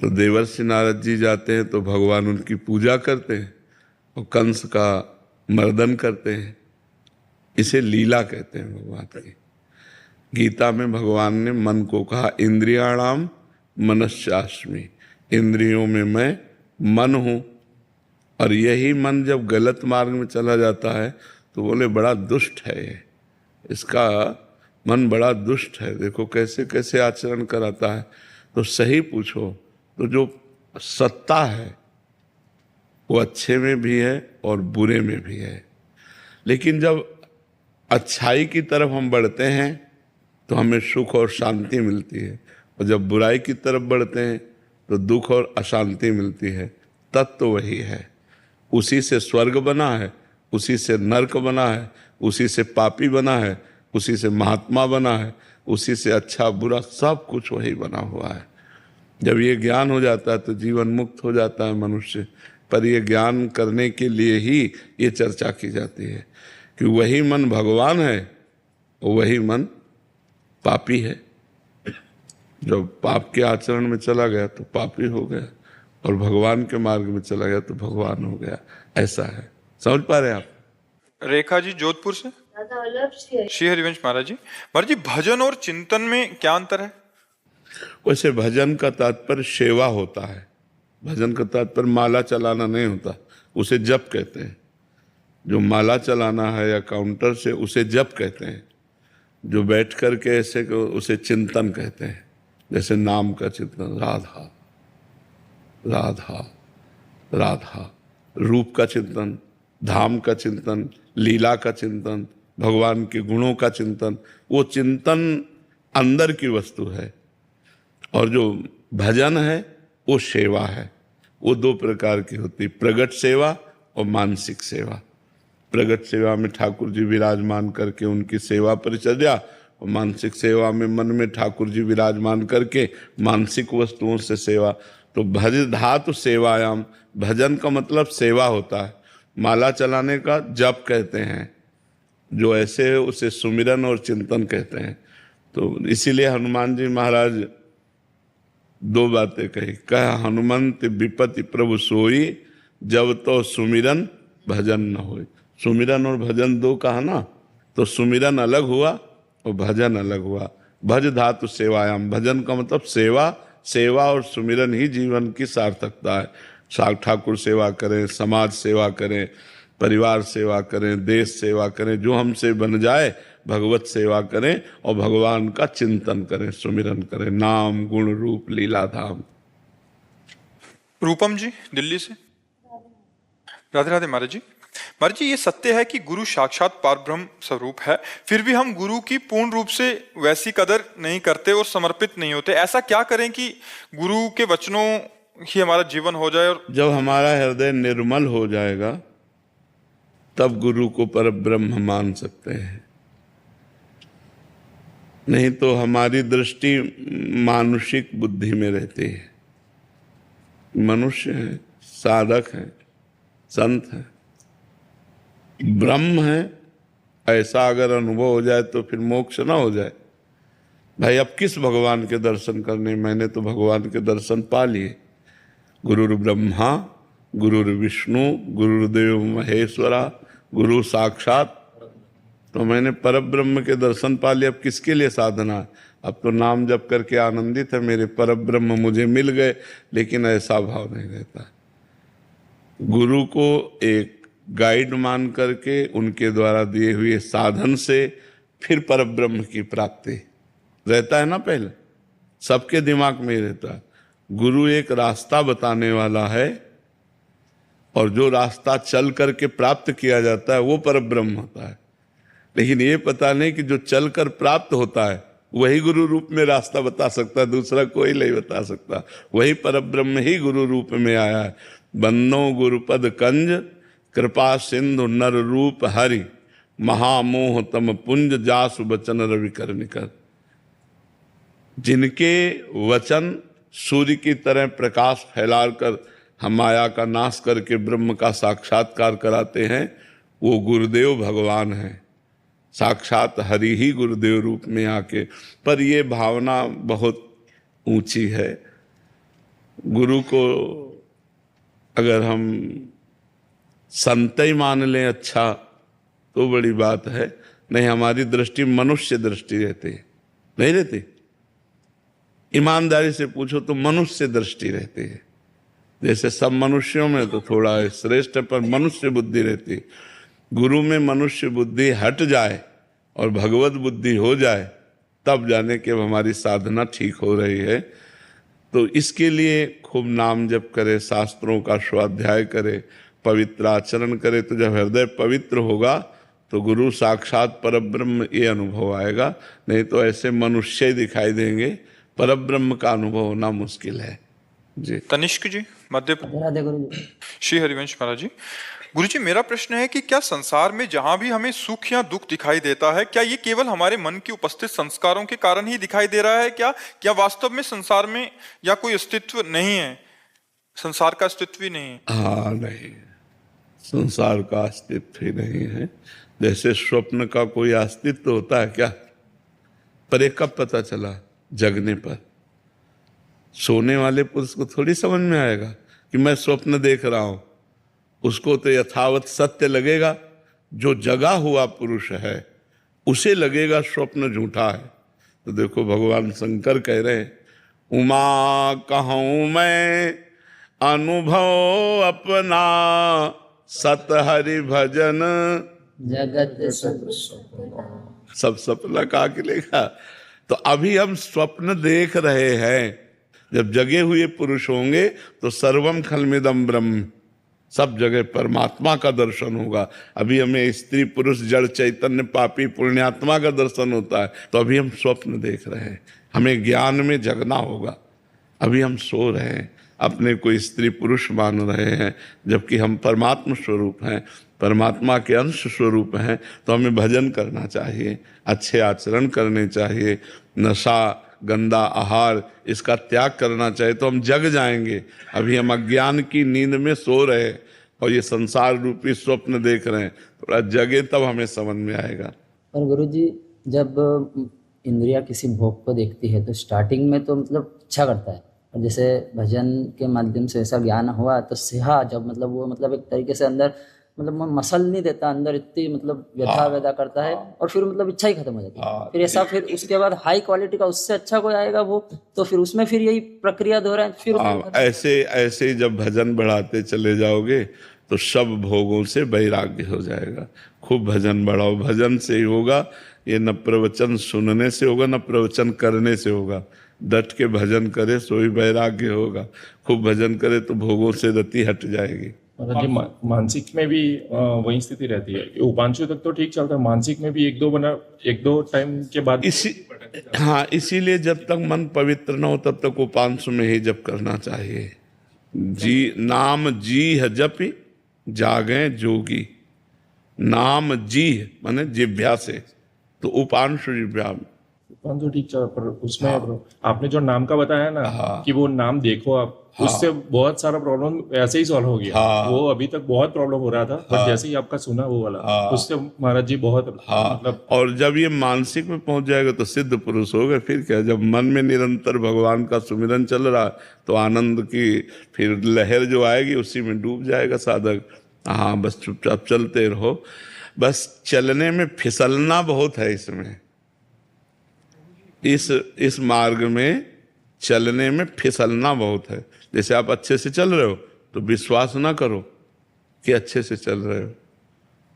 तो देवर्षि नारद जी जाते हैं तो भगवान उनकी पूजा करते हैं और कंस का मर्दन करते हैं। इसे लीला कहते हैं भगवान की। गीता में भगवान ने मन को कहा इंद्रियाणाम मनश्चास्मि, इंद्रियों में मैं मन हूँ। और यही मन जब गलत मार्ग में चला जाता है तो बोले बड़ा दुष्ट है ये, इसका मन बड़ा दुष्ट है, देखो कैसे कैसे आचरण कराता है। तो सही पूछो तो जो सत्ता है वो अच्छे में भी है और बुरे में भी है। लेकिन जब अच्छाई की तरफ हम बढ़ते हैं तो हमें सुख और शांति मिलती है, और जब बुराई की तरफ बढ़ते हैं तो दुख और अशांति मिलती है। तत्व तो वही है, उसी से स्वर्ग बना है, उसी से नरक बना है, उसी से पापी बना है, उसी से महात्मा बना है, उसी से अच्छा बुरा सब कुछ वही बना हुआ है। जब ये ज्ञान हो जाता है तो जीवन मुक्त हो जाता है मनुष्य। पर ये ज्ञान करने के लिए ही ये चर्चा की जाती है कि वही मन भगवान है और वही मन पापी है। जब पाप के आचरण में चला गया तो पापी हो गया, और भगवान के मार्ग में चला गया तो भगवान हो गया। ऐसा है, समझ पा रहे हैं आप? रेखा जी जोधपुर से। श्री हरिवंश महाराज जी, महाराज जी भजन और चिंतन में क्या अंतर है? वैसे भजन का तात्पर्य सेवा होता है, भजन का तात्पर्य माला चलाना नहीं होता, उसे जप कहते हैं। जो माला चलाना है या काउंटर से उसे जप कहते हैं, जो बैठ कर के ऐसे उसे चिंतन कहते हैं। जैसे नाम का चिंतन, राधा राधा राधा, रूप का चिंतन, धाम का चिंतन, लीला का चिंतन, भगवान के गुणों का चिंतन, वो चिंतन अंदर की वस्तु है। और जो भजन है वो सेवा है। वो दो प्रकार की होती, प्रगट सेवा और मानसिक सेवा। प्रगट सेवा में ठाकुर जी विराजमान करके उनकी सेवा परिचर्या, और मानसिक सेवा में मन में ठाकुर जी विराजमान करके मानसिक वस्तुओं से सेवा। तो भज धातु सेवायाम, भजन का मतलब सेवा होता है। माला चलाने का जप कहते हैं, जो ऐसे है उसे सुमिरन और चिंतन कहते हैं। तो इसीलिए हनुमान जी महाराज दो बातें कही, कह हनुमंत विपत्ति प्रभु सोई, जब तो सुमिरन भजन न होई। सुमिरन और भजन दो कहा ना, तो सुमिरन अलग हुआ और भजन अलग हुआ। भज धातु सेवायाम, भजन का मतलब सेवा, सेवा और सुमिरन ही जीवन की सार्थकता है। ठाकुर सेवा करें, समाज सेवा करें, परिवार सेवा करें, देश सेवा करें, जो हमसे बन जाए भगवत सेवा करें और भगवान का चिंतन करें, सुमिरन करें, नाम गुण रूप लीला धाम। रूपम जी दिल्ली से। राधे राधे महाराज जी। महाराज जी, ये सत्य है कि गुरु साक्षात परब्रह्म स्वरूप है, फिर भी हम गुरु की पूर्ण रूप से वैसी कदर नहीं करते और समर्पित नहीं होते। ऐसा क्या करें कि गुरु के वचनों ही हमारा जीवन हो जाए? और जब हमारा हृदय निर्मल हो जाएगा तब गुरु को परब्रह्म मान सकते हैं। नहीं तो हमारी दृष्टि मानुषिक बुद्धि में रहती है। मनुष्य है, साधक है, संत है, ब्रह्म है, ऐसा अगर अनुभव हो जाए तो फिर मोक्ष ना हो जाए। भाई अब किस भगवान के दर्शन करने, मैंने तो भगवान के दर्शन पा लिए। गुरुर् ब्रह्मा गुरुर् विष्णु गुरुर्देव महेश्वरा गुरु साक्षात, तो मैंने परब्रह्म के दर्शन पा लिए। अब किसके लिए साधना है? अब तो नाम जप करके आनंदित है, मेरे परब्रह्म मुझे मिल गए। लेकिन ऐसा भाव नहीं रहता। गुरु को एक गाइड मान करके उनके द्वारा दिए हुए साधन से फिर परब्रह्म की प्राप्ति रहता है ना। पहले सबके दिमाग में ही रहता है, गुरु एक रास्ता बताने वाला है, और जो रास्ता चल करके प्राप्त किया जाता है वो परब्रह्म होता है। लेकिन ये पता नहीं कि जो चल कर प्राप्त होता है वही गुरु रूप में रास्ता बता सकता है, दूसरा कोई नहीं बता सकता। वही परब्रह्म ही गुरु रूप में आया है। बन्नो गुरुपद कंज कृपा सिंधु नर रूप हरि, महामोह तम पुंज जासु बचन रवि कर निकर। जिनके वचन सूर्य की तरह प्रकाश फैला कर हम माया का नाश करके ब्रह्म का साक्षात्कार कराते हैं, वो गुरुदेव भगवान हैं। साक्षात हरि ही गुरुदेव रूप में आके। पर ये भावना बहुत ऊंची है। गुरु को अगर हम संत ही मान लें अच्छा तो बड़ी बात है, नहीं हमारी दृष्टि मनुष्य दृष्टि रहती है, नहीं रहती। ईमानदारी से पूछो तो मनुष्य दृष्टि रहती है। जैसे सब मनुष्यों में तो थोड़ा श्रेष्ठ पर मनुष्य बुद्धि रहती है। गुरु में मनुष्य बुद्धि हट जाए और भगवत बुद्धि हो जाए तब जाने कि अब हमारी साधना ठीक हो रही है। तो इसके लिए खूब नाम जप करे, शास्त्रों का स्वाध्याय करे, पवित्र आचरण करे। तो जब हृदय पवित्र होगा तो गुरु साक्षात परब्रह्म ये अनुभव आएगा, नहीं तो ऐसे मनुष्य ही दिखाई देंगे। परब्रह्म का अनुभव होना मुश्किल है जी। तनिष्क जी, मध्य राधे गुरु जी। श्री हरिवंश महाराज जी। गुरु जी, मेरा प्रश्न है कि क्या संसार में जहां भी हमें सुख या दुख दिखाई देता है, क्या ये केवल हमारे मन की उपस्थित संस्कारों के कारण ही दिखाई दे रहा है? क्या वास्तव में संसार में या कोई अस्तित्व नहीं है, संसार का अस्तित्व ही नहीं है? हाँ, नहीं, संसार का अस्तित्व ही नहीं है। जैसे स्वप्न का कोई अस्तित्व होता है क्या? पर ये कब पता चला? जगने पर। सोने वाले पुरुष को थोड़ी समझ में आएगा कि मैं स्वप्न देख रहा हूं। उसको तो यथावत सत्य लगेगा। जो जगा हुआ पुरुष है उसे लगेगा स्वप्न झूठा है। तो देखो भगवान शंकर कह रहे हैं, उमा कहूं मैं अनुभव अपना, सत हरि भजन जगत सब सपना कहा के लेगा। तो अभी हम स्वप्न देख रहे हैं। जब जगे हुए पुरुष होंगे तो सर्वम खलमिदम ब्रह्म, सब जगह परमात्मा का दर्शन होगा। अभी हमें स्त्री पुरुष जड़ चैतन्य पापी पुण्यात्मा का दर्शन होता है, तो अभी हम स्वप्न देख रहे हैं। हमें ज्ञान में जगना होगा। अभी हम सो रहे हैं, अपने को स्त्री पुरुष मान रहे हैं, जबकि हम परमात्मा स्वरूप हैं, परमात्मा के अंश स्वरूप हैं। तो हमें भजन करना चाहिए, अच्छे आचरण करने चाहिए, नशा गंदा आहार इसका त्याग करना चाहिए, तो हम जग जाएंगे। अभी हम अज्ञान की नींद में सो रहे हैं और ये संसार रूपी स्वप्न देख रहे हैं। थोड़ा जगे तब हमें समझ में आएगा। और गुरु जी, जब इंद्रिया किसी भोग को देखती है तो स्टार्टिंग में तो मतलब इच्छा करता है, और जैसे भजन के माध्यम से ऐसा ज्ञान हुआ तो सिहा जब मतलब वो मतलब एक तरीके से अंदर मतलब मसल नहीं देता, अंदर इतनी मतलब व्यथा वैदा करता है, और फिर मतलब इच्छा ही खत्म हो जाती है। फिर ऐसा फिर उसके बाद हाई क्वालिटी का उससे अच्छा कोई आएगा वो, तो फिर उसमें फिर यही प्रक्रिया दोहराए फिर ऐसे जब भजन बढ़ाते चले जाओगे तो सब भोगों से वैराग्य हो जाएगा। खूब भजन बढ़ाओ, भजन से ही होगा। ये न प्रवचन सुनने से होगा न प्रवचन करने से होगा। डट के भजन करे सो ही वैराग्य होगा। खूब भजन करे तो भोगों से रति हट जाएगी। जी, मानसिक में भी वही स्थिति रहती है कि उपांशु तक तो ठीक चलता है, मानसिक में भी एक दो टाइम के बाद इसीलिए जब तक मन पवित्र न हो तब तक उपांशु में ही जप करना चाहिए। जी नाम जी है जपि जागे जोगी, नाम जी माने जिह्वा से, तो उपांशु जिह्वा में उपांशु ठीक चल। पर उसमें आपने जो नाम का बताया ना कि वो नाम देखो आप, उससे बहुत सारा प्रॉब्लम ऐसे ही सॉल्व हो गया। वो अभी तक बहुत प्रॉब्लम हो रहा था, पर जैसे ही आपका सुना वो वाला, उससे महाराज जी बहुत मतलब। और जब ये मानसिक में पहुंच जाएगा तो सिद्ध पुरुष हो गए। फिर क्या, जब मन में निरंतर भगवान का सुमिरन चल रहा तो आनंद की फिर लहर जो आएगी उसी में डूब जाएगा साधक। हाँ, बस चुपचाप चलते रहो। बस चलने में फिसलना बहुत है इसमें, इस मार्ग में चलने में फिसलना बहुत है। जैसे आप अच्छे से चल रहे हो तो विश्वास ना करो कि अच्छे से चल रहे हो।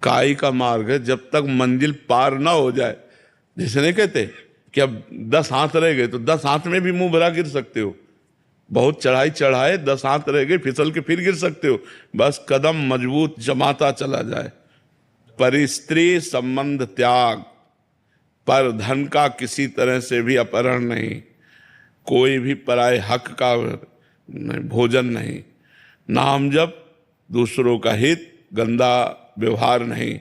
काई का मार्ग है, जब तक मंजिल पार ना हो जाए। जैसे नहीं कहते कि अब 10 हाथ रह गए तो 10 हाथ में भी मुंह भरा गिर सकते हो। बहुत चढ़ाई चढ़ाए 10 हाथ रह गए, फिसल के फिर गिर सकते हो। बस कदम मजबूत जमाता चला जाए। पर स्त्री संबंध त्याग, पर धन का किसी तरह से भी अपहरण नहीं, कोई भी पराये हक का भोजन नहीं, नाम जप, दूसरों का हित, गंदा व्यवहार नहीं।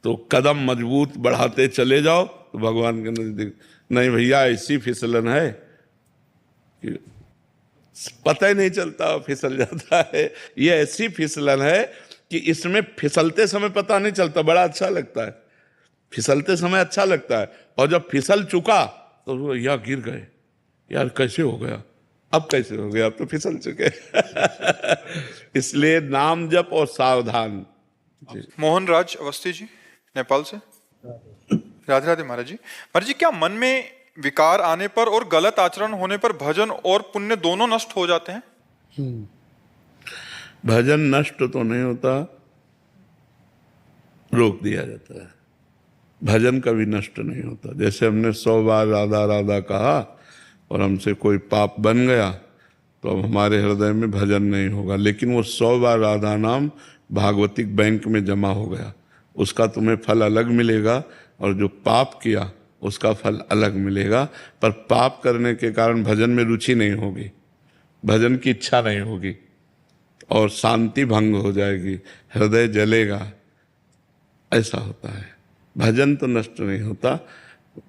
तो कदम मजबूत बढ़ाते चले जाओ तो भगवान के नजदीक। नहीं भैया, ऐसी फिसलन है कि पता ही नहीं चलता, फिसल जाता है। ये ऐसी फिसलन है कि इसमें फिसलते समय पता नहीं चलता, बड़ा अच्छा लगता है। फिसलते समय अच्छा लगता है, और जब फिसल चुका तो यार गिर गए, यार कैसे हो गया, अब कैसे हो गया, अब तो फिसल चुके इसलिए नाम जप और सावधान। मोहन राज अवस्थी जी नेपाल से। राधे राधे महाराज जी। महाराज जी, क्या मन में विकार आने पर और गलत आचरण होने पर भजन और पुण्य दोनों नष्ट हो जाते हैं? भजन नष्ट तो नहीं होता, रोक दिया जाता है। भजन कभी नष्ट नहीं होता। जैसे हमने 100 बार राधा राधा कहा और हमसे कोई पाप बन गया तो अब हमारे हृदय में भजन नहीं होगा, लेकिन वो 100 बार राधा नाम भागवतिक बैंक में जमा हो गया, उसका तुम्हें फल अलग मिलेगा, और जो पाप किया उसका फल अलग मिलेगा। पर पाप करने के कारण भजन में रुचि नहीं होगी, भजन की इच्छा नहीं होगी, और शांति भंग हो जाएगी, हृदय जलेगा, ऐसा होता है। भजन तो नष्ट नहीं होता।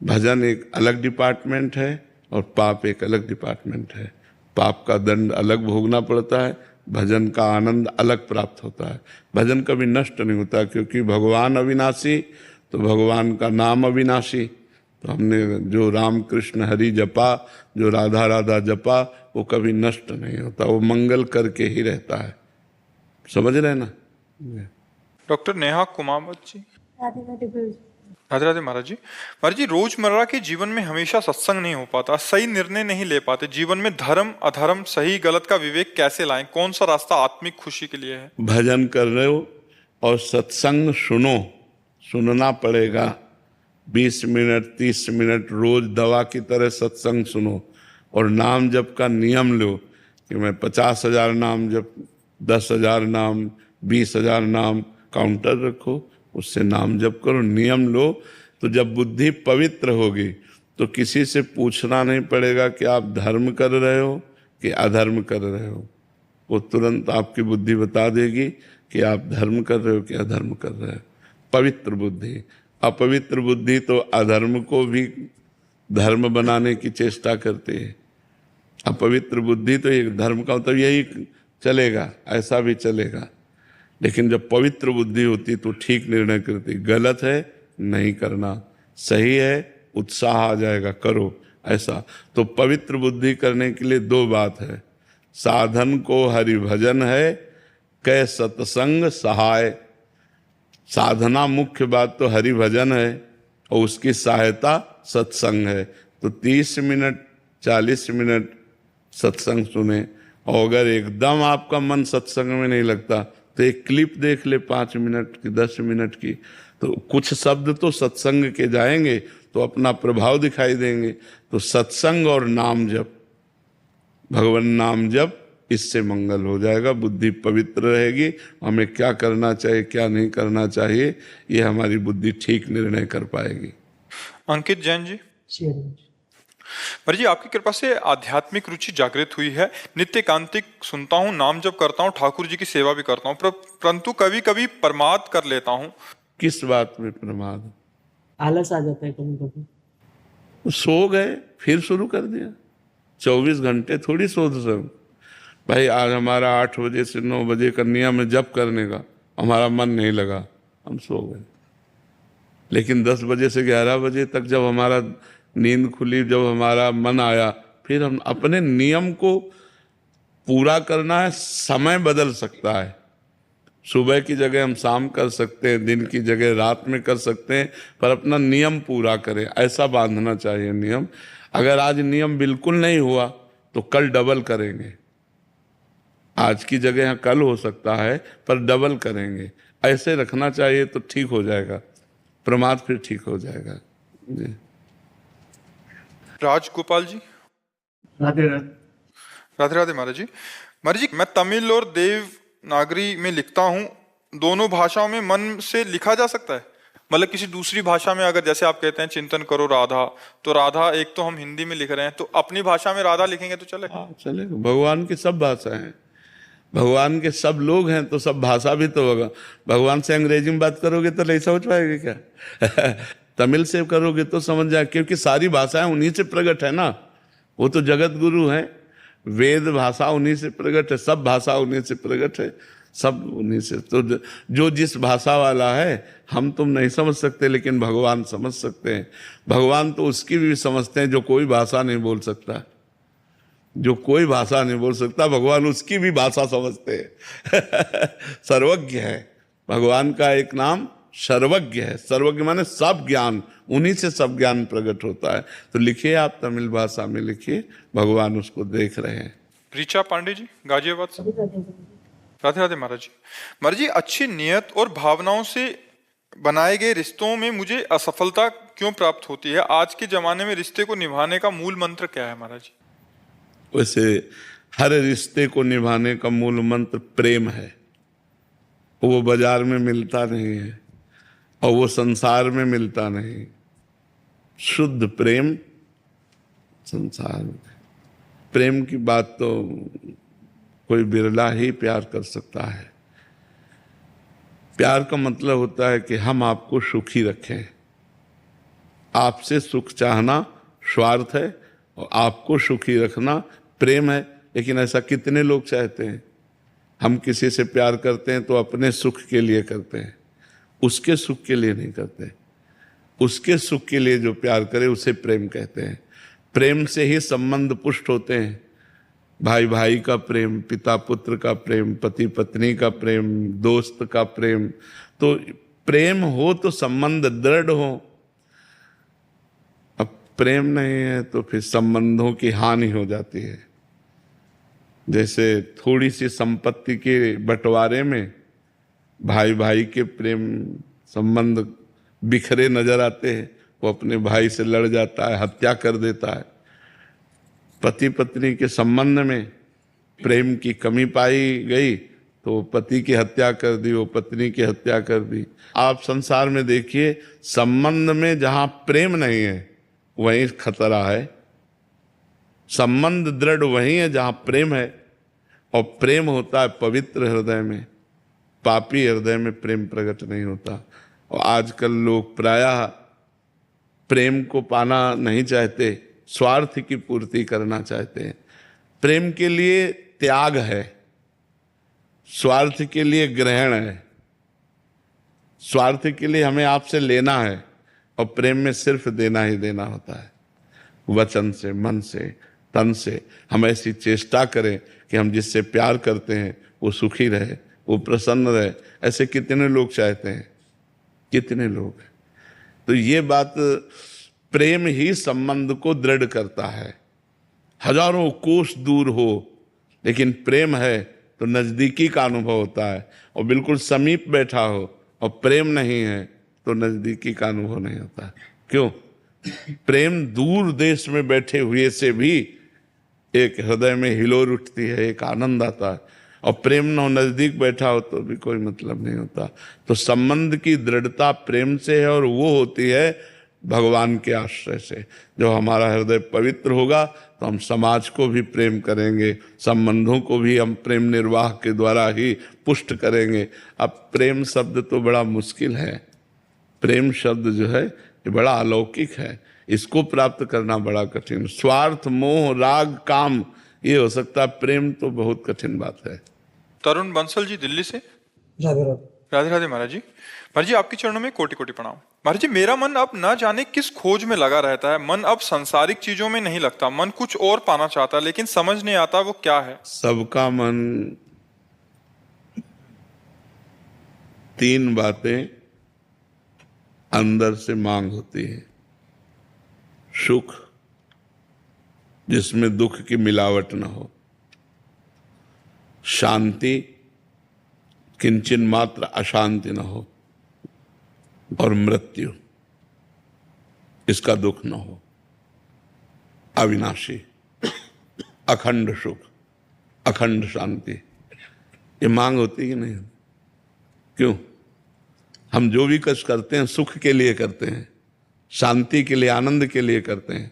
भजन एक अलग डिपार्टमेंट है और पाप एक अलग डिपार्टमेंट है। पाप का दंड अलग भोगना पड़ता है, भजन का आनंद अलग प्राप्त होता है। भजन कभी नष्ट नहीं होता, क्योंकि भगवान अविनाशी तो भगवान का नाम अविनाशी। तो हमने जो राम कृष्ण हरि जपा, जो राधा राधा जपा, वो कभी नष्ट नहीं होता, वो मंगल करके ही रहता है। समझ रहे ना? डॉक्टर नेहा कुमावत जी। राधे राधे गुरु जी। राधे राधे महाराज जी। महाराज जी, रोजमर्रा के जीवन में हमेशा सत्संग नहीं हो पाता, सही निर्णय नहीं ले पाते। जीवन में धर्म अधर्म सही गलत का विवेक कैसे लाएं? कौन सा रास्ता आत्मिक खुशी के लिए है? भजन कर रहे हो और सत्संग सुनो, सुनना पड़ेगा। 20 मिनट 30 मिनट रोज दवा की तरह सत्संग सुनो, और नाम जप का नियम लो कि मैं 50,000 नाम जप, 10,000 नाम, 20,000 नाम, काउंटर रखो, उससे नाम जप करो, नियम लो। तो जब बुद्धि पवित्र होगी तो किसी से पूछना नहीं पड़ेगा कि आप धर्म कर रहे हो कि अधर्म कर रहे हो। वो तुरंत आपकी बुद्धि बता देगी कि आप धर्म कर रहे हो कि अधर्म कर रहे हो। पवित्र बुद्धि। अपवित्र बुद्धि तो अधर्म को भी धर्म बनाने की चेष्टा करती है। अपवित्र बुद्धि तो एक धर्म का मतलब यही चलेगा, ऐसा भी चलेगा। लेकिन जब पवित्र बुद्धि होती तो ठीक निर्णय करती, गलत है नहीं करना, सही है उत्साह आ जाएगा करो, ऐसा। तो पवित्र बुद्धि करने के लिए 2 बात है, साधन को हरि भजन है, कै सत्संग सहाय। साधना मुख्य बात तो हरि भजन है और उसकी सहायता सत्संग है। तो 30 मिनट 40 मिनट सत्संग सुने, और अगर एकदम आपका मन सत्संग में नहीं लगता तो एक क्लिप देख ले 5 मिनट की 10 मिनट की, तो कुछ शब्द तो सत्संग के जाएंगे तो अपना प्रभाव दिखाई देंगे। तो सत्संग और नाम जप, भगवान नाम जप, इससे मंगल हो जाएगा, बुद्धि पवित्र रहेगी। हमें क्या करना चाहिए क्या नहीं करना चाहिए ये हमारी बुद्धि ठीक निर्णय कर पाएगी। अंकित जैन जी। शेयर पर जी, आपकी कृपा से आध्यात्मिक रुचि जागृत हुई है। नित्य एकांतिक सुनता हूँ, नाम जप करता हूँ, ठाकुर जी की सेवा भी करता हूँ, परंतु कभी कभी प्रमाद कर लेता हूँ। किस बात में प्रमाद? आलस आ जाता है कभी कभी। सो गए फिर शुरू कर दिया। 24 घंटे थोड़ी सो सब भाई। आज हमारा 8 बजे से 9 बजे का नियम है जप करने का, हमारा मन नहीं लगा, हम सो गए। लेकिन 10 बजे से 11 बजे तक जब हमारा नींद खुली, जब हमारा मन आया, फिर हम अपने नियम को पूरा करना है। समय बदल सकता है, सुबह की जगह हम शाम कर सकते हैं, दिन की जगह रात में कर सकते हैं, पर अपना नियम पूरा करें, ऐसा बांधना चाहिए नियम। अगर आज नियम बिल्कुल नहीं हुआ तो कल डबल करेंगे। आज की जगह कल हो सकता है पर डबल करेंगे, ऐसे रखना चाहिए तो ठीक हो जाएगा, प्रमाद फिर ठीक हो जाएगा जी। राजगोपाल जी। राधे राधे। राधे राधे महाराज जी। महाराज जी, मैं तमिल और देवनागरी में लिखता हूँ, दोनों भाषाओं में मन से लिखा जा सकता है? मतलब किसी दूसरी भाषा में अगर, जैसे आप कहते हैं चिंतन करो राधा, तो राधा एक तो हम हिंदी में लिख रहे हैं, तो अपनी भाषा में राधा लिखेंगे तो चलेगा? हाँ चलेगा। भगवान की सब भाषाएं हैं, भगवान के सब लोग हैं, तो सब भाषा भी तो होगा। भगवान से अंग्रेजी में बात करोगे तो नहीं समझ पाएंगे क्या? तमिल से करोगे तो समझ जाए, क्योंकि सारी भाषाएं उन्हीं से प्रकट है ना। वो तो जगत गुरु हैं, वेद भाषा उन्हीं से प्रकट है, सब भाषा उन्हीं से प्रकट है, सब उन्हीं से। तो जो जिस भाषा वाला है हम तुम नहीं समझ सकते, लेकिन भगवान समझ सकते हैं। भगवान तो उसकी भी समझते हैं जो कोई भाषा नहीं बोल सकता। जो कोई भाषा नहीं बोल सकता, भगवान उसकी भी भाषा समझते हैं। सर्वज्ञ है भगवान का एक नाम, सर्वज्ञ है। सर्वज्ञ माने सब ज्ञान, उन्हीं से सब ज्ञान प्रकट होता है। तो लिखिए, आप तमिल भाषा में लिखिए, भगवान उसको देख रहे हैं। ऋचा पांडे जी, गाजियाबाद से। राधे राधे महाराज जी। महाराज जी, अच्छी नियत और भावनाओं से बनाए गए रिश्तों में मुझे असफलता क्यों प्राप्त होती है? आज के जमाने में रिश्ते को निभाने का मूल मंत्र क्या है महाराज जी? वैसे हर रिश्ते को निभाने का मूल मंत्र प्रेम है। वो बाजार में मिलता नहीं है और वो संसार में मिलता नहीं। शुद्ध प्रेम संसार में। प्रेम की बात तो कोई बिरला ही प्यार कर सकता है। प्यार का मतलब होता है कि हम आपको सुखी रखें। आपसे सुख चाहना स्वार्थ है और आपको सुखी रखना प्रेम है। लेकिन ऐसा कितने लोग चाहते हैं? हम किसी से प्यार करते हैं तो अपने सुख के लिए करते हैं, उसके सुख के लिए नहीं करते। उसके सुख के लिए जो प्यार करे उसे प्रेम कहते हैं। प्रेम से ही संबंध पुष्ट होते हैं। भाई भाई का प्रेम, पिता पुत्र का प्रेम, पति पत्नी का प्रेम, दोस्त का प्रेम। तो प्रेम हो तो संबंध दृढ़ हो। अब प्रेम नहीं है तो फिर संबंधों की हानि हो जाती है। जैसे थोड़ी सी संपत्ति के बंटवारे में भाई भाई के प्रेम संबंध बिखरे नजर आते हैं। वो अपने भाई से लड़ जाता है, हत्या कर देता है। पति पत्नी के संबंध में प्रेम की कमी पाई गई तो पति की हत्या कर दी, वो पत्नी की हत्या कर दी। आप संसार में देखिए, संबंध में जहां प्रेम नहीं है वहीं खतरा है। संबंध दृढ़ वहीं है जहां प्रेम है, और प्रेम होता है पवित्र हृदय में। पापी हृदय में प्रेम प्रकट नहीं होता। और आजकल लोग प्रायः प्रेम को पाना नहीं चाहते, स्वार्थ की पूर्ति करना चाहते हैं। प्रेम के लिए त्याग है, स्वार्थ के लिए ग्रहण है। स्वार्थ के लिए हमें आपसे लेना है और प्रेम में सिर्फ देना ही देना होता है। वचन से, मन से, तन से हम ऐसी चेष्टा करें कि हम जिससे प्यार करते हैं वो सुखी रहे, वो प्रसन्न रहे। ऐसे कितने लोग चाहते हैं, कितने लोग हैं। तो ये बात, प्रेम ही संबंध को दृढ़ करता है। हजारों कोस दूर हो लेकिन प्रेम है तो नजदीकी का अनुभव होता है। और बिल्कुल समीप बैठा हो और प्रेम नहीं है तो नजदीकी का अनुभव नहीं होता। क्यों? प्रेम दूर देश में बैठे हुए से भी एक हृदय में हिलोर उठती है, एक आनंद आता है। और प्रेम न हो, नजदीक बैठा हो तो भी कोई मतलब नहीं होता। तो संबंध की दृढ़ता प्रेम से है, और वो होती है भगवान के आश्रय से। जो हमारा हृदय पवित्र होगा तो हम समाज को भी प्रेम करेंगे, संबंधों को भी हम प्रेम निर्वाह के द्वारा ही पुष्ट करेंगे। अब प्रेम शब्द तो बड़ा मुश्किल है। प्रेम शब्द जो है ये बड़ा अलौकिक है, इसको प्राप्त करना बड़ा कठिन। स्वार्थ, मोह, राग, काम ये हो सकता है, प्रेम तो बहुत कठिन बात है। तरुण बंसल जी, दिल्ली से। राधे राधे। राधे राधे महाराज जी। महाराज जी, आपके चरणों में कोटि कोटि प्रणाम। महाराज जी, मेरा मन अब ना जाने किस खोज में लगा रहता है। मन अब सांसारिक चीजों में नहीं लगता। मन कुछ और पाना चाहता है लेकिन समझ नहीं आता वो क्या है। सबका मन तीन बातें अंदर से मांग होती है। सुख जिसमें दुख की मिलावट न हो, शांति किंचन मात्र अशांति न हो, और मृत्यु इसका दुख न हो। अविनाशी, अखंड सुख, अखंड शांति, ये मांग होती कि नहीं? क्यों? हम जो भी कष्ट करते हैं सुख के लिए करते हैं, शांति के लिए, आनंद के लिए करते हैं।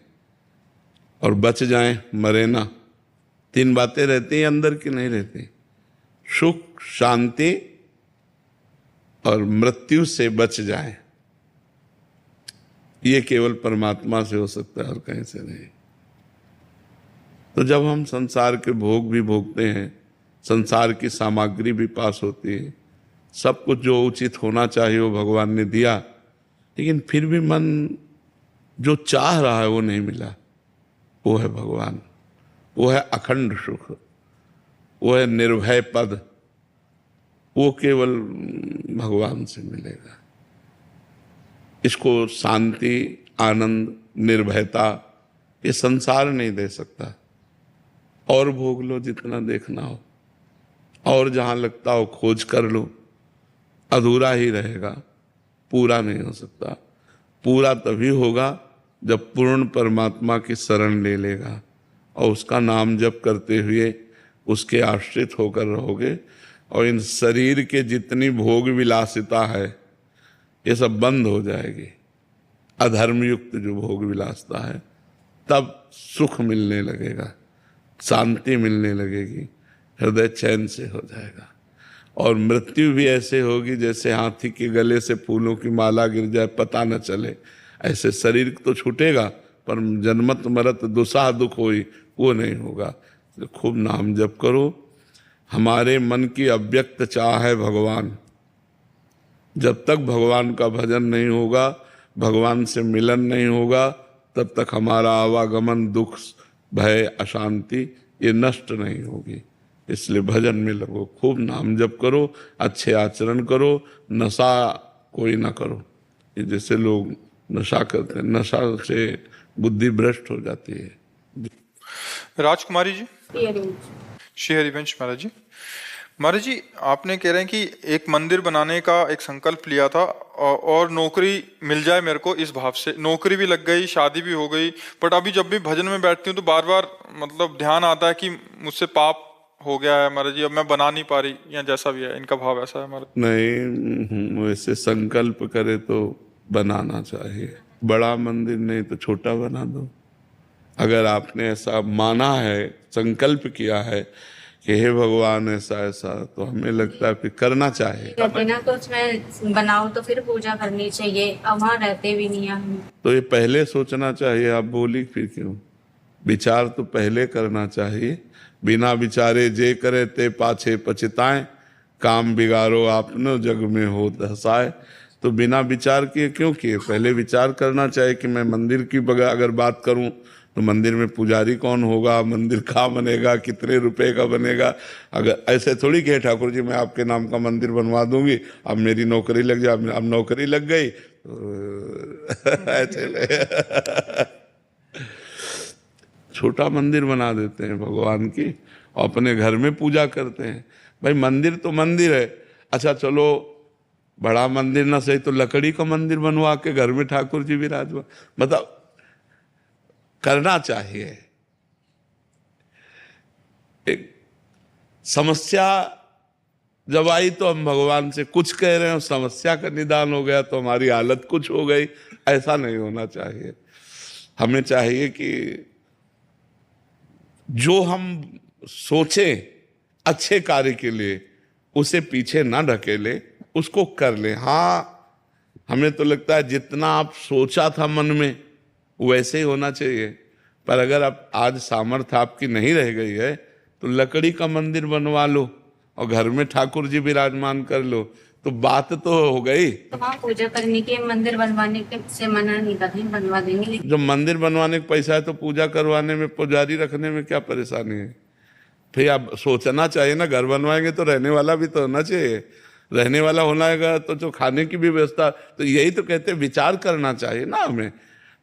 और बच जाएं, मरे ना, तीन बातें रहती हैं अंदर की, नहीं रहती। सुख, शांति और मृत्यु से बच जाएं, ये केवल परमात्मा से हो सकता है और कहीं से नहीं। तो जब हम संसार के भोग भी भोगते हैं, संसार की सामग्री भी पास होती है, सब कुछ जो उचित होना चाहिए वो भगवान ने दिया, लेकिन फिर भी मन जो चाह रहा है वो नहीं मिला, वो है भगवान। वो है अखंड सुख, वो है निर्भय पद, वो केवल भगवान से मिलेगा। इसको शांति, आनंद, निर्भयता ये संसार नहीं दे सकता। और भोग लो जितना देखना हो, और जहाँ लगता हो खोज कर लो, अधूरा ही रहेगा, पूरा नहीं हो सकता। पूरा तभी होगा जब पूर्ण परमात्मा की शरण ले लेगा और उसका नाम जप करते हुए उसके आश्रित होकर रहोगे, और इन शरीर के जितनी भोग विलासिता है ये सब बंद हो जाएगी। अधर्म युक्त जो भोग विलासता है, तब सुख मिलने लगेगा, शांति मिलने लगेगी, हृदय चैन से हो जाएगा। और मृत्यु भी ऐसे होगी जैसे हाथी के गले से फूलों की माला गिर जाए, पता न चले। ऐसे शरीर तो छूटेगा, पर जन्मत मरत दुसाह दुख होई वो नहीं होगा। तो खूब नाम जप करो। हमारे मन की अव्यक्त चाह है भगवान। जब तक भगवान का भजन नहीं होगा, भगवान से मिलन नहीं होगा, तब तक हमारा आवागमन, दुख, भय, अशांति ये नष्ट नहीं होगी। इसलिए भजन में लगो, खूब नाम जप करो, अच्छे आचरण करो, नशा कोई ना करो। ये जैसे लोग नशा करते हैं, नशा से बुद्धि भ्रष्ट हो जाती है। राजकुमारी जी, श्री हरिवंश महाराज जी। महाराज जी, आपने कह रहे हैं कि एक मंदिर बनाने का एक संकल्प लिया था और नौकरी मिल जाए मेरे को, इस भाव से नौकरी भी लग गई, शादी भी हो गई, बट अभी जब भी भजन में बैठती हूँ तो बार बार मतलब ध्यान आता है कि मुझसे पाप हो गया है महाराज जी, अब मैं बना नहीं पा रही, या जैसा भी है इनका भाव ऐसा है महाराज। नहीं, वैसे संकल्प करे तो बनाना चाहिए। बड़ा मंदिर नहीं तो छोटा बना दो। अगर आपने ऐसा माना है, संकल्प किया है कि हे भगवान ऐसा ऐसा, तो हमें लगता है फिर करना चाहिए। कहते ना तो उसमें बनाओ तो फिर पूजा करनी चाहिए, अब वहाँ रहते भी नहीं हम। तो ये पहले सोचना चाहिए। आप बोली फिर क्यों? विचार तो पहले करना चाहिए। बिना विचारे जे करे ते पाछे पछताएं, काम बिगाड़ो आपनो जग में हो हसाए। तो बिना विचार किए क्यों किए? पहले विचार करना चाहिए कि मैं मंदिर की अगर बात करूं तो मंदिर में पुजारी कौन होगा, मंदिर कहाँ बनेगा, कितने रुपए का बनेगा। अगर ऐसे थोड़ी कहे ठाकुर जी मैं आपके नाम का मंदिर बनवा दूंगी, अब मेरी नौकरी लग जाए, अब नौकरी लग गई तो ऐसे छोटा मंदिर बना देते हैं भगवान की, अपने घर में पूजा करते हैं। भाई मंदिर तो मंदिर है। अच्छा चलो बड़ा मंदिर ना सही तो लकड़ी का मंदिर बनवा के घर में ठाकुर जी विराजमान, मतलब करना चाहिए। एक समस्या जब आई तो हम भगवान से कुछ कह रहे हैं, समस्या का निदान हो गया तो हमारी हालत कुछ हो गई। ऐसा नहीं होना चाहिए। हमें चाहिए कि जो हम सोचें अच्छे कार्य के लिए, उसे पीछे ना ढकेले, उसको कर ले। हाँ, हमें तो लगता है जितना आप सोचा था मन में वैसे ही होना चाहिए, पर अगर आप आज सामर्थ्य आपकी नहीं रह गई है तो लकड़ी का मंदिर बनवा लो और घर में ठाकुर जी विराजमान कर लो, तो बात तो हो गई। तो वहाँ पूजा करने के, मंदिर बनवाने के से मना नहीं करते, बनवा देंगे। जब मंदिर बनवाने का पैसा है तो पूजा करवाने में, पुजारी रखने में क्या परेशानी है? फिर आप सोचना चाहिए ना, घर बनवाएंगे तो रहने वाला भी तो होना चाहिए। रहने वाला होना है तो जो खाने की भी व्यवस्था, तो यही तो कहते हैं विचार करना चाहिए ना हमें।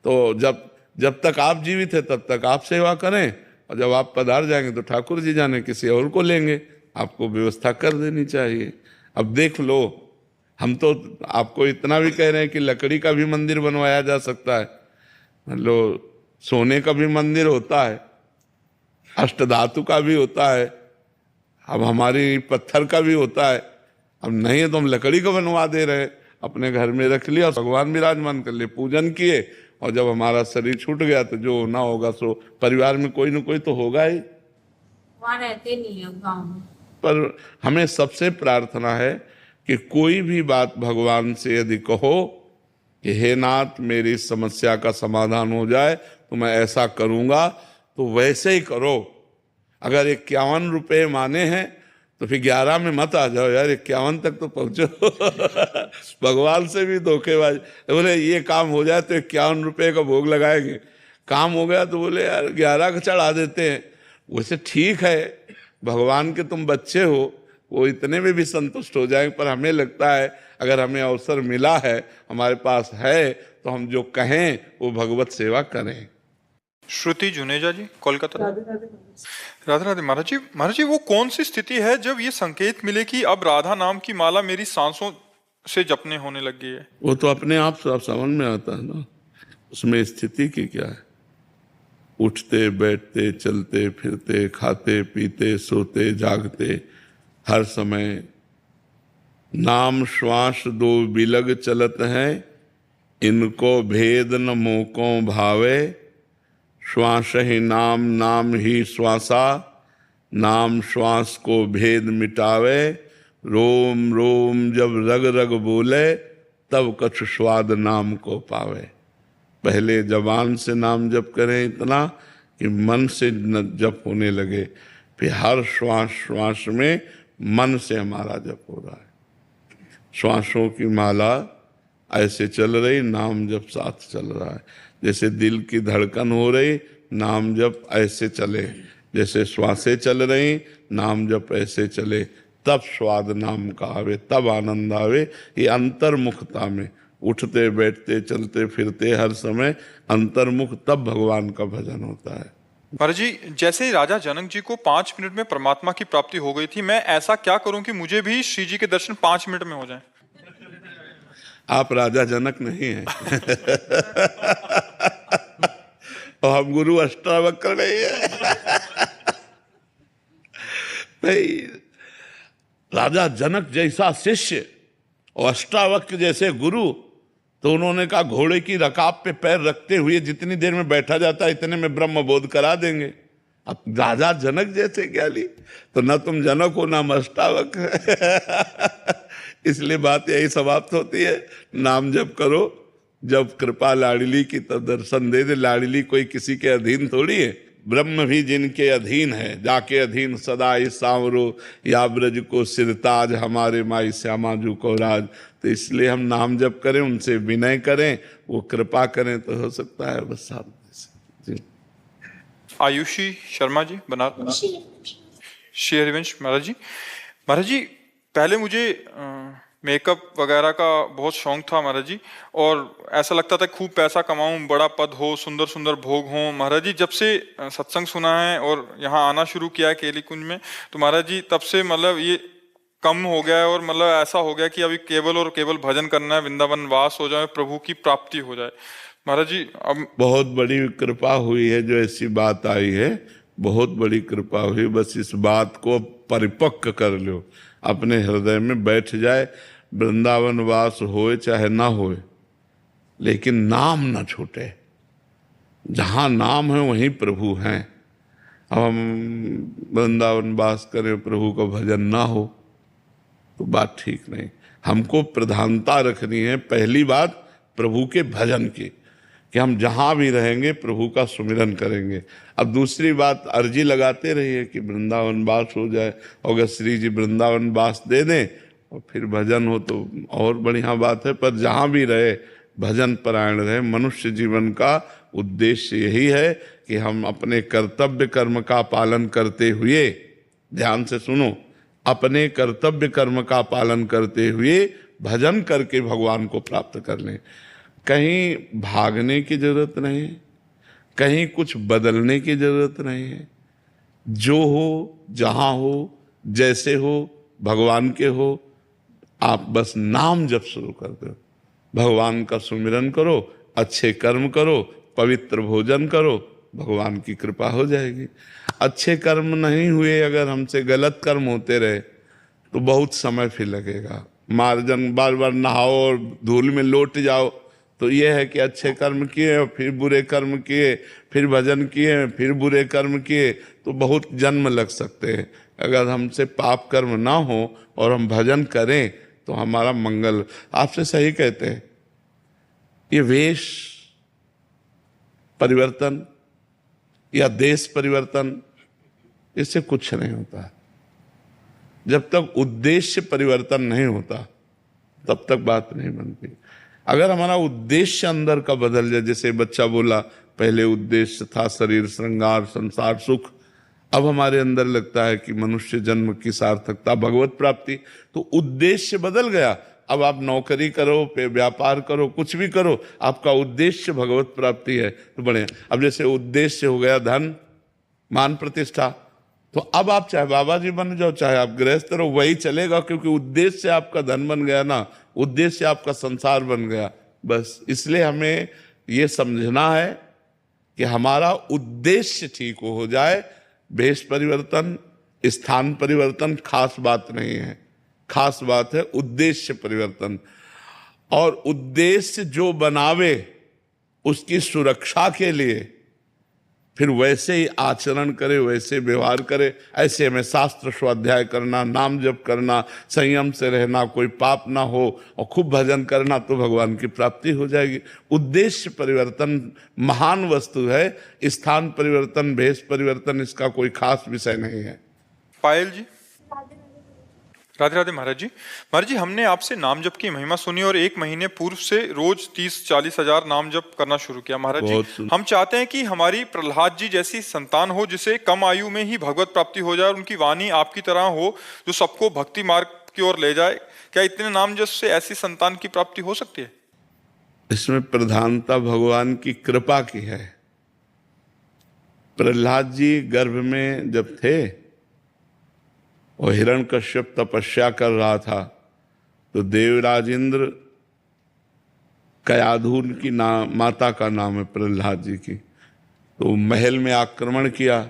तो जब तक आप जीवित है तब तक आप सेवा करें, और जब आप पधार जाएंगे तो ठाकुर जी जाने किसी और को लेंगे, आपको व्यवस्था कर देनी चाहिए। अब देख लो, हम तो आपको इतना भी कह रहे हैं कि लकड़ी का भी मंदिर बनवाया जा सकता है, मतलब सोने का भी मंदिर होता है, अष्टधातु का भी होता है, अब हमारी पत्थर का भी होता है। अब नहीं है तो हम लकड़ी का बनवा दे रहे हैं, अपने घर में रख लिया, भगवान विराजमान कर लिए, पूजन किए, और जब हमारा शरीर छूट गया तो जो होना होगा सो परिवार में कोई न कोई तो होगा ही। वहाँ रहते नहीं है गाँव में। पर हमें सबसे प्रार्थना है कि कोई भी बात भगवान से यदि कहो कि हे नाथ मेरी समस्या का समाधान हो जाए तो मैं ऐसा करूँगा, तो वैसे ही करो। अगर 51 रुपये माने हैं तो फिर 11 में मत आ जाओ यार, 51 तक तो पहुँचो। भगवान से भी धोखेबाज। बोले ये काम हो जाए तो 51 रुपये का भोग लगाएंगे, काम हो गया तो बोले यार 11 का चढ़ा देते हैं। वैसे ठीक है, भगवान के तुम बच्चे हो, वो इतने में भी संतुष्ट हो जाएंगे, पर हमें लगता है अगर हमें अवसर मिला है, हमारे पास है, तो हम जो कहें वो भगवत सेवा करें। श्रुति जुनेजा जी, कोलकाता। राधे राधे महाराज जी, वो कौन सी स्थिति है जब ये संकेत मिले कि अब राधा नाम की माला मेरी सांसों से जपने होने लग गई है? वो तो अपने आप सब समझ में आता है ना, उसमें स्थिति की क्या है। उठते बैठते चलते फिरते खाते पीते सोते जागते हर समय नाम श्वास दो बिलग चलत है, इनको भेद न मोको भावे, श्वास ही नाम नाम ही श्वासा, नाम श्वास को भेद मिटावे, रोम रोम जब रग रग बोले, तब कछु स्वाद नाम को पावे। पहले जबान से नाम जप करें इतना कि मन से जप होने लगे, फिर हर श्वास श्वास में मन से हमारा जप हो रहा है। श्वासों की माला ऐसे चल रही, नाम जप साथ चल रहा है। जैसे दिल की धड़कन हो रही, नाम जप ऐसे चले, जैसे श्वासें चल रही, नाम जप ऐसे चले, तब स्वाद नाम का आवे, तब आनंद आवे। ये अंतर्मुखता में उठते बैठते चलते फिरते हर समय अंतर्मुख, तब भगवान का भजन होता है। महाराज जी, जैसे ही राजा जनक जी को 5 मिनट में परमात्मा की प्राप्ति हो गई थी, मैं ऐसा क्या करूं कि मुझे भी श्री जी के दर्शन 5 मिनट में हो जाए? आप राजा जनक नहीं हैं। और हम गुरु अष्टावक्र नहीं है। नहीं, राजा जनक जैसा शिष्य और अष्टावक्र जैसे गुरु, तो उन्होंने कहा घोड़े की रकाब पे पैर रखते हुए जितनी देर में बैठा जाता है इतने में ब्रह्म बोध करा देंगे। अब राजा जनक जैसे ज्ञानी, तो न तुम जनक हो ना अष्टावक्र। इसलिए बात यही समाप्त होती है, नाम जप करो, जब कृपा लाडली की तब दर्शन दे दे। लाडली कोई किसी के अधीन थोड़ी है, ब्रह्म भी जिनके अधीन है, जाके अधीन सदा इस सांवरो, या ब्रज को सिरताज, हमारे माई श्यामाजू को राज। तो इसलिए हम नाम जप करें, उनसे विनय करें, वो कृपा करें तो हो सकता है बस सामने से। जी आयुषी शर्मा जी, बनारस। श्री हरिवंश महाराज जी, पहले मुझे मेकअप वगैरह का बहुत शौक था महाराज जी, और ऐसा लगता था खूब पैसा कमाऊं, बड़ा पद हो, सुंदर सुंदर भोग हो। महाराज जी, जब से सत्संग सुना है और यहाँ आना शुरू किया है केली कुंज में, तो महाराज जी तब से मतलब ये कम हो गया है, और मतलब ऐसा हो गया कि अभी केवल और केवल भजन करना है, वृंदावन वास हो जाए, प्रभु की प्राप्ति हो जाए। महाराज जी, अब बहुत बड़ी कृपा हुई है जो ऐसी बात आई है, बहुत बड़ी कृपा हुई। बस इस बात को परिपक्व कर लो, अपने हृदय में बैठ जाए। वृंदावन वास होए चाहे ना होए, लेकिन नाम ना छूटे। जहाँ नाम है वहीं प्रभु हैं। अब हम वृंदावन वास करें, प्रभु का भजन ना हो तो बात ठीक नहीं। हमको प्रधानता रखनी है, पहली बात प्रभु के भजन की, कि हम जहाँ भी रहेंगे प्रभु का सुमिरन करेंगे। अब दूसरी बात, अर्जी लगाते रहिए कि वृंदावन वास हो जाए, अगर श्री जी वृंदावन वास दे दें और फिर भजन हो तो और बढ़िया बात है। पर जहाँ भी रहे भजन परायण रहे। मनुष्य जीवन का उद्देश्य यही है कि हम अपने कर्तव्य कर्म का पालन करते हुए, ध्यान से सुनो, अपने कर्तव्य कर्म का पालन करते हुए भजन करके भगवान को प्राप्त कर लें। कहीं भागने की जरूरत नहीं है, कहीं कुछ बदलने की जरूरत नहीं है। जो हो, जहाँ हो, जैसे हो, भगवान के हो, आप बस नाम जप शुरू कर दो, भगवान का सुमिरन करो, अच्छे कर्म करो, पवित्र भोजन करो, भगवान की कृपा हो जाएगी। अच्छे कर्म नहीं हुए, अगर हमसे गलत कर्म होते रहे तो बहुत समय फिर लगेगा। मार्जन बार बार नहाओ और धूल में लौट जाओ, तो ये है कि अच्छे कर्म किए और फिर बुरे कर्म किए, फिर भजन किए, फिर बुरे कर्म किए, तो बहुत जन्म लग सकते हैं। अगर हमसे पाप कर्म ना हो और हम भजन करें तो हमारा मंगल। आपसे सही कहते हैं, ये वेश परिवर्तन या देश परिवर्तन, इससे कुछ नहीं होता। जब तक उद्देश्य परिवर्तन नहीं होता तब तक बात नहीं बनती। अगर हमारा उद्देश्य अंदर का बदल जाए, जैसे बच्चा बोला पहले उद्देश्य था शरीर श्रृंगार संसार सुख, अब हमारे अंदर लगता है कि मनुष्य जन्म की सार्थकता भगवत प्राप्ति, तो उद्देश्य बदल गया। अब आप नौकरी करो, व्यापार करो, कुछ भी करो, आपका उद्देश्य भगवत प्राप्ति है तो बढ़िया। अब जैसे उद्देश्य हो गया धन, मान, प्रतिष्ठा, तो अब आप चाहे बाबा जी बन जाओ, चाहे आप गृहस्थ रहो, वही चलेगा, क्योंकि उद्देश्य आपका धन बन गया ना, उद्देश्य आपका संसार बन गया। बस इसलिए हमें ये समझना है कि हमारा उद्देश्य ठीक हो जाए। भेष परिवर्तन, स्थान परिवर्तन खास बात नहीं है, खास बात है उद्देश्य परिवर्तन। और उद्देश्य जो बनावे उसकी सुरक्षा के लिए फिर वैसे ही आचरण करे, वैसे व्यवहार करे। ऐसे में शास्त्र स्वाध्याय करना, नाम जप करना, संयम से रहना, कोई पाप ना हो और खूब भजन करना, तो भगवान की प्राप्ति हो जाएगी। उद्देश्य परिवर्तन महान वस्तु है, स्थान परिवर्तन, भेष परिवर्तन इसका कोई खास विषय नहीं है। पायल जी, राधे राधे महाराज जी। महाराज जी, हमने आपसे नाम जप की महिमा सुनी और 1 महीने पूर्व से रोज 30-40 हजार नाम जप करना शुरू किया। महाराज जी, हम चाहते हैं कि हमारी प्रहलाद जी जैसी संतान हो, जिसे कम आयु में ही भगवत प्राप्ति हो जाए और उनकी वाणी आपकी तरह हो जो सबको भक्ति मार्ग की ओर ले जाए। क्या इतने नाम जप से ऐसी संतान की प्राप्ति हो सकती है? इसमें प्रधानता भगवान की कृपा की है। प्रहलाद जी गर्भ में जब थे और हिरण्यकश्यप तपस्या कर रहा था, तो देवराज इंद्र, कयाधुन की माता का नाम है प्रहलाद जी की, तो महल में आक्रमण किया,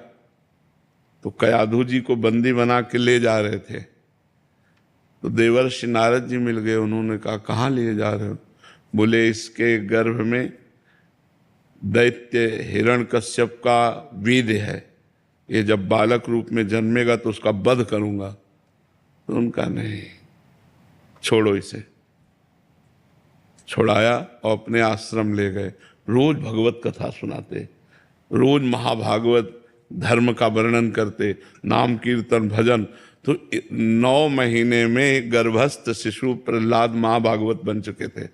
तो कयाधु जी को बंदी बना के ले जा रहे थे। तो देवर्षि नारद जी मिल गए, उन्होंने कहा कहाँ लिए जा रहे हो? बोले इसके गर्भ में दैत्य हिरण्यकश्यप का वीर्य है, ये जब बालक रूप में जन्मेगा तो उसका वध करूंगा। तो उनका नहीं, छोड़ो इसे। छुड़ाया और अपने आश्रम ले गए। रोज भगवत कथा सुनाते, रोज महाभागवत धर्म का वर्णन करते, नाम कीर्तन भजन। तो 9 महीने में गर्भस्थ शिशु प्रहलाद महाभागवत बन चुके थे।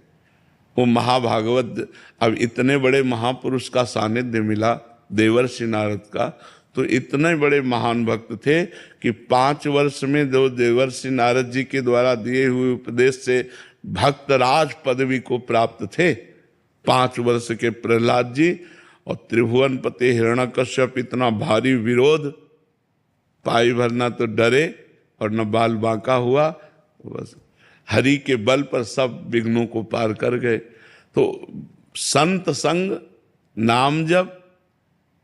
वो महाभागवत, अब इतने बड़े महापुरुष का सानिध्य मिला देवर्षि नारद का, तो इतने बड़े महान भक्त थे कि 5 वर्ष में जो देवर्षि नारद जी के द्वारा दिए हुए उपदेश से भक्तराज पदवी को प्राप्त थे, 5 वर्ष के प्रहलाद जी। और त्रिभुवनपति हिरण्यकश्यप इतना भारी विरोध, पाई भरना तो डरे और न बाल बांका हुआ, बस हरि के बल पर सब विघ्नों को पार कर गए। तो संत संग, नाम जप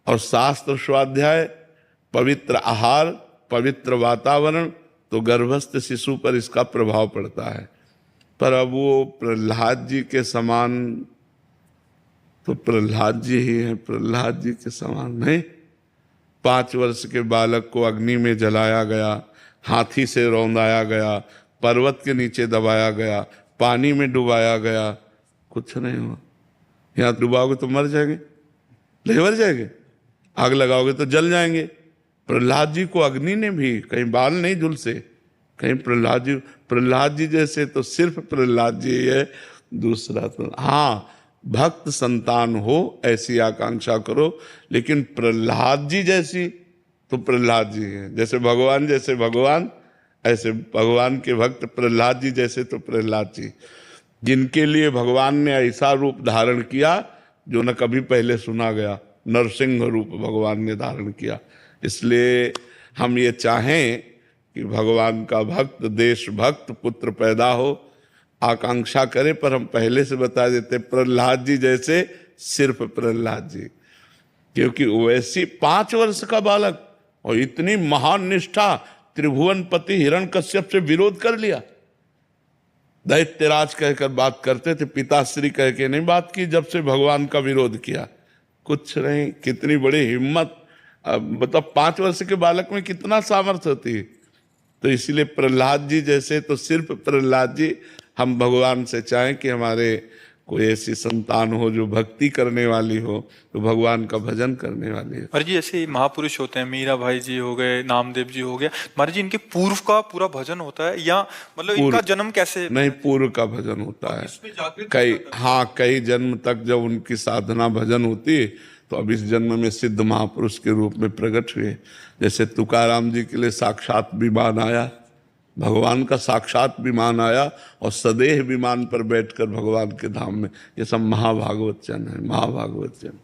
और शास्त्र स्वाध्याय, पवित्र आहार, पवित्र वातावरण, तो गर्भस्थ शिशु पर इसका प्रभाव पड़ता है। पर अब वो प्रहलाद जी के समान तो प्रहलाद जी ही हैं, प्रहलाद जी के समान नहीं। 5 वर्ष के बालक को अग्नि में जलाया गया, हाथी से रौंदाया गया, पर्वत के नीचे दबाया गया, पानी में डुबाया गया, कुछ नहीं हुआ। यहाँ डुबाओगे तो मर जाएंगे, नहीं मर जाएंगे, आग लगाओगे तो जल जाएंगे। प्रहलाद जी को अग्नि ने भी कहीं बाल नहीं झुलसे, कहीं प्रहलाद जी जैसे तो सिर्फ प्रहलाद जी है, दूसरा तो हाँ, भक्त संतान हो ऐसी आकांक्षा करो, लेकिन प्रहलाद जी जैसी तो प्रहलाद जी है। जैसे भगवान ऐसे भगवान के भक्त प्रहलाद जी जैसे तो प्रहलाद जी, जिनके लिए भगवान ने ऐसा रूप धारण किया जो न कभी पहले सुना गया। नरसिंह रूप भगवान ने धारण किया। इसलिए हम ये चाहें कि भगवान का भक्त, देश भक्त पुत्र पैदा हो, आकांक्षा करे। पर हम पहले से बता देते, प्रहलाद जी जैसे सिर्फ प्रहलाद जी, क्योंकि वैसी 5 वर्ष का बालक और इतनी महान निष्ठा, त्रिभुवनपति हिरण्यकश्यप से विरोध कर लिया। दैत्यराज कहकर बात करते थे, पिताश्री कह के नहीं बात की। जब से भगवान का विरोध किया, कुछ नहीं। कितनी बड़ी हिम्मत, मतलब 5 वर्ष के बालक में कितना सामर्थ्य होती है। तो इसलिए प्रहलाद जी जैसे तो सिर्फ प्रहलाद जी। हम भगवान से चाहें कि हमारे कोई ऐसी संतान हो जो भक्ति करने वाली हो, तो भगवान का भजन करने वाली हो। और जी ऐसे महापुरुष होते हैं, मीरा भाई जी हो गए, नामदेव जी हो गया, महाराज जी इनके पूर्व का पूरा भजन होता है या मतलब इनका जन्म कैसे? नहीं, पूर्व का भजन होता है। कई जन्म तक जब उनकी साधना भजन होती है तो अब इस जन्म में सिद्ध महापुरुष के रूप में प्रकट हुए। जैसे तुकाराम जी के लिए साक्षात विमान आया, भगवान का साक्षात विमान आया और सदेह विमान पर बैठकर भगवान के धाम में, ये सब महाभागवत जन है, महाभागवत जन।